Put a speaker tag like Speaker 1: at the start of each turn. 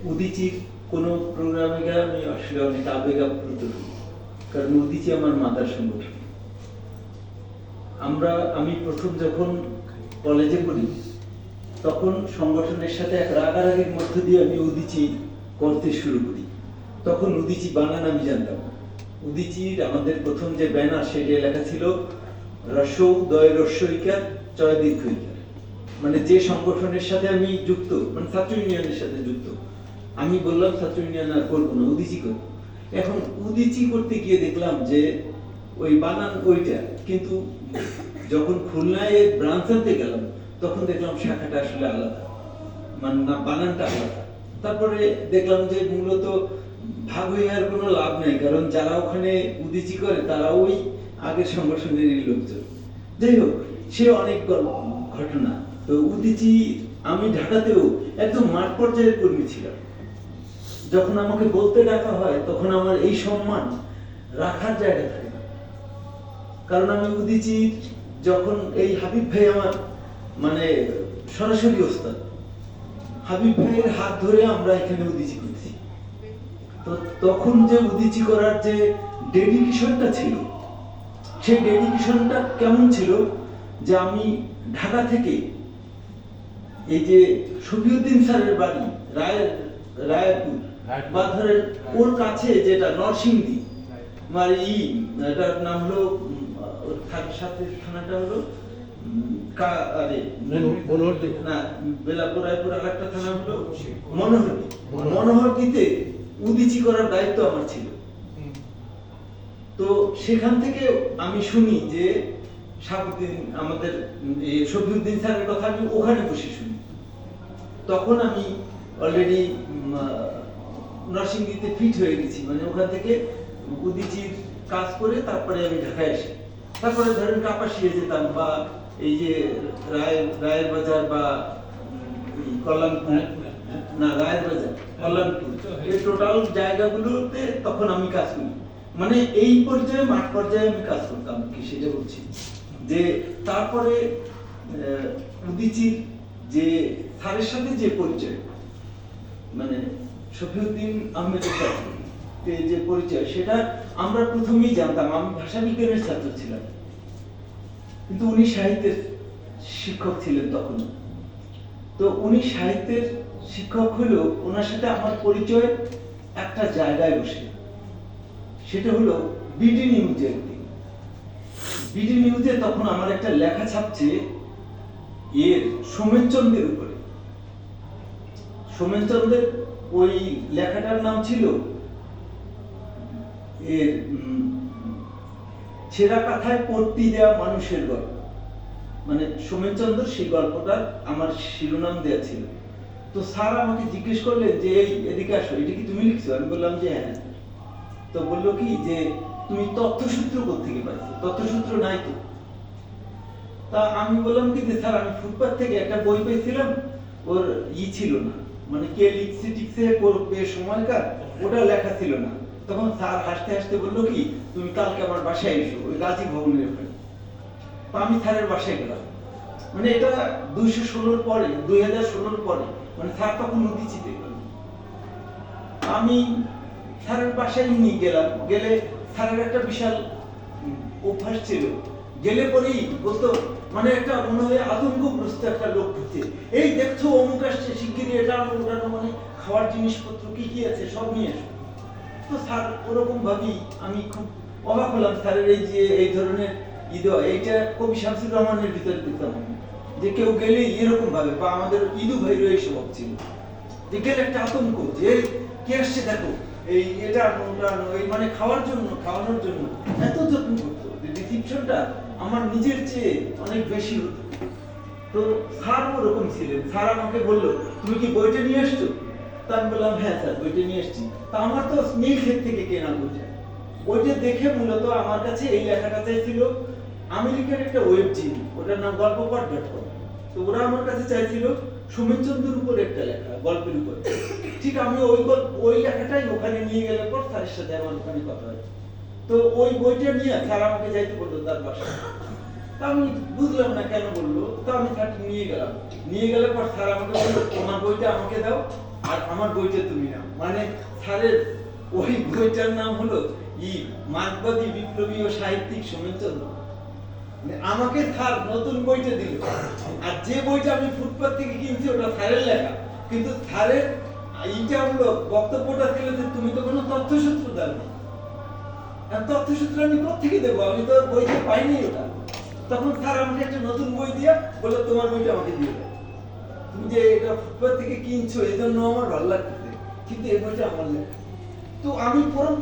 Speaker 1: উদীচীর কোনো প্রোগ্রামে গেলে আমি আসলে অনেক আবেগ আপ্লুত হই, কারণ উদীচী আমার মাতার সংগঠন। আমি প্রথম যখন কলেজে পড়ি তখন সংগঠনের সাথে এক রাগারাগির মধ্য দিয়ে আমি উদীচী করতে শুরু করি। তখন উদীচী বানান আমি জানতাম না। উদীচীর আমাদের প্রথম যে ব্যানার সেটা লেখা ছিল রস্যৌ দয় রস্যইকার চয় দীর্ঘইকার, মানে যে সংগঠনের সাথে আমি যুক্ত, মানে ছাত্র ইউনিয়নের সাথে যুক্ত, আমি বললাম ছাত্র ইউনিয়ন আর করবো না, উদীচী করবো। এখন উদীচী করতে গিয়ে দেখলাম যে ওই বানান ওইটা, কিন্তু যখন খুলনায় ব্রাঞ্চ আনতে গেলাম তখন দেখলাম শাখাটা আসলে আলাদা, মানে না বানানটা আলাদা। তারপরে দেখলাম যে মূলত ভাগ হয়ে আর কোনো লাভ নেই, কারণ যারা ওখানে উদীচী করে তারা ওই আগের সংগঠনেরই লোকজন। যাই হোক, সে অনেক ঘটনা। তো উদীচী আমি ঢাকাতেও একদম মাঠ পর্যায়ের কর্মী ছিলাম। যখন আমাকে বলতে ডাকা হয় তখন আমার এই সম্মান রাখার জায়গা থাকে না, কারণ আমি উদীচীর যখন এই হাবিব ভাই আমার মানে সরাসরি ওস্তাদ, হাবিব ভাইয়ের হাত ধরে আমরা এখানে উদীচী করছি। তো তখন যে উদীচী করার যে ডেডিকেশনটা ছিল, সেই ডেডিকেশনটা কেমন ছিল যে আমি ঢাকা থেকে এই যে শফিউদ্দিন স্যারের বাড়ি রায়পুর বা ধরেন ওর কাছে যেটা নরসিংদী, মানে এটার নাম হলো সাথে থানাটা হলো না বেলাপুর রায়পুর, আর একটা থানা হলো মনোহরদী। মনোহরদীতে উদীচী করার দায়িত্ব আমার ছিল। তো সেখান থেকে আমি শুনি যে শাহাবুদ্দিন আমাদের শফিউদ্দিন স্যারের কথা আমি ওখানে বসে শুনি। তখন আমি অলরেডি নরসিংদীতে ফিট হয়ে গেছি, মানে ওখান থেকে উদীচীর কাজ করে তারপরে আমি ঢাকায় আসি। তারপরে ধরেন কাপাসিয়া যেতাম, বা এই যে রায়ের বাজার বা কল্যাণপুর, না রায়ের বাজার কল্যাণপুর, এই টোটাল জায়গাগুলোতে তখন আমি কাজ করি। মানে এই পর্যায়ে মাঠ পর্যায়ে আমি কাজ করতাম, কি সেটা বলছি। যে তারপরে উদীচীর যে স্যারের সাথে যে পরিচয়, মানে শফিউদ্দিন আহমেদের সাথে যে পরিচয়, সেটা আমরা প্রথমেই জানতাম। আমি ভাষা বিজ্ঞানের ছাত্র ছিলাম, কিন্তু উনি সাহিত্যের শিক্ষক ছিলেন তখন। তো উনি সাহিত্যের শিক্ষক হলেও ওনার সাথে আমার পরিচয় একটা জায়গায় বসে, সেটা হলো বিডি নিউজের দিন। বিডি নিউজে তখন আমার একটা লেখা ছাপছে এর সোমেনচন্দ্রের উপরে। সোমেনচন্দ্রের ওই লেখাটার নাম ছিল এর ছেঁড়া কাঁথায় পট্টি দেওয়া মানুষের গল্প, মানে সোমেনচন্দ্র সেই গল্পটা আমার শিরোনাম দেওয়া ছিল। তো স্যার আমাকে জিজ্ঞেস করলেন যে এই এদিকে আসো, এটা কি তুমি লিখছো? আমি বললাম যে হ্যাঁ। তো বললো কি যে তুমি তথ্যসূত্র কোত্থেকে পাইছো? তথ্যসূত্র নাই তো। তা আমি বললাম কি যে স্যার আমি ফুটপাথ থেকে একটা বই পেয়েছিলাম, ওর ছিল না, মানে কে লিখছে টিকছে করবে সময়কার, ওটা লেখা ছিল না। তখন স্যার হাসতে হাসতে বললো কি তুমি কালকে আমার বাসায় এসো, ওই গাজী ভবনের ওখানে। তো আমি স্যারের বাসায় গেলাম, মানে এটা 2016 পরে, 2016 পরে, মানে স্যার তখন উদীচীতে গেল। আমি স্যারের বাসায় নিয়ে গেলাম। গেলে স্যারের একটা বিশাল অভ্যাস ছিল, গেলে পরেই বলতো, মানে একটা মনে হয় আতঙ্কগ্রস্ত একটা লোক ঢুকছে, এই দেখছো অমুক আসছে, শিগগিরই এটা ওঠানো, মানে খাওয়ার জিনিসপত্র কি কি আছে সব নিয়ে এসো। তো স্যার ওরকম ভাবেই আমি খুব অবাক হলাম স্যারের এই যে এই ধরনের এইটা কবি শামসুর রহমানের ভিতরে দেখতাম যে কেউ গেলে এরকম ভাবে, বা আমাদের ইদু ভাইরও এই স্বভাব ছিল যে গেলে একটা আতঙ্ক, যে কে আসছে দেখো, এই এটা এই মানে খাওয়ার জন্য, খাওয়ানোর জন্য এত যত্ন করতো যে রিসিপশনটা আমার নিজের চেয়ে অনেক বেশি হতো। তো স্যার ওরকম ছিলেন। স্যার আমাকে বললো তুমি কি বইটা নিয়ে আসছো? তা আমি বললাম হ্যাঁ স্যার বইটা নিয়ে এসছি। তা আমার তো নীল ক্ষেত থেকে কেনা বইটা, বইটা দেখে মূলত আমার কাছে এই লেখাটা চাইছিল আমেরিকার একটা ওয়েব জিন, ওটার নাম গল্পপট.com। তো ওরা আমার কাছে চাইছিল সোমেনচন্দ্রের উপর একটা লেখা, গল্পের উপর। ঠিক আমি ওই লেখাটাই ওখানে নিয়ে গেলে পর স্যারের সাথে আমার ওখানে কথা হয়। তো ওই বইটা নিয়ে স্যার আমাকে যাইতে বললো তার বাসায়। তা আমি বুঝলাম না কেন বললো। তো আমি স্যারকে নিয়ে গেলাম। নিয়ে গেলে পর স্যার আমাকে বললো তোমার বইটা আমাকে দাও, আর আমার বইটা তুমি নাও। মানে স্যারের ওই বইটার নাম হলো মার্কবাদী বিপ্লবী ও সাহিত্যিক সোমেনচন্দ্র। মানে আমাকে স্যার নতুন বইটা দিল, আর যে বইটা আমি ফুটপাত থেকে কিনছি ওটা স্যারের লেখা, কিন্তু স্যারের এইটা হলো বক্তব্যটা ছিল যে তুমি তো কোনো তথ্যসূত্র দাও না। আর তথ্যসূত্র আমি কোথেকে দেবো, আমি তো বইতে পাইনি ওটা। তখন স্যার আমাকে একটা নতুন বই দিয়া বললো তোমার বইটা আমাকে দিয়ে দাও, তুমি যে এটা ফুটপাত থেকে কিনছো এই জন্য আমার ভালো লাগতেছে, কিন্তু এই বইটা আমার লেখা। তো আমি পুরো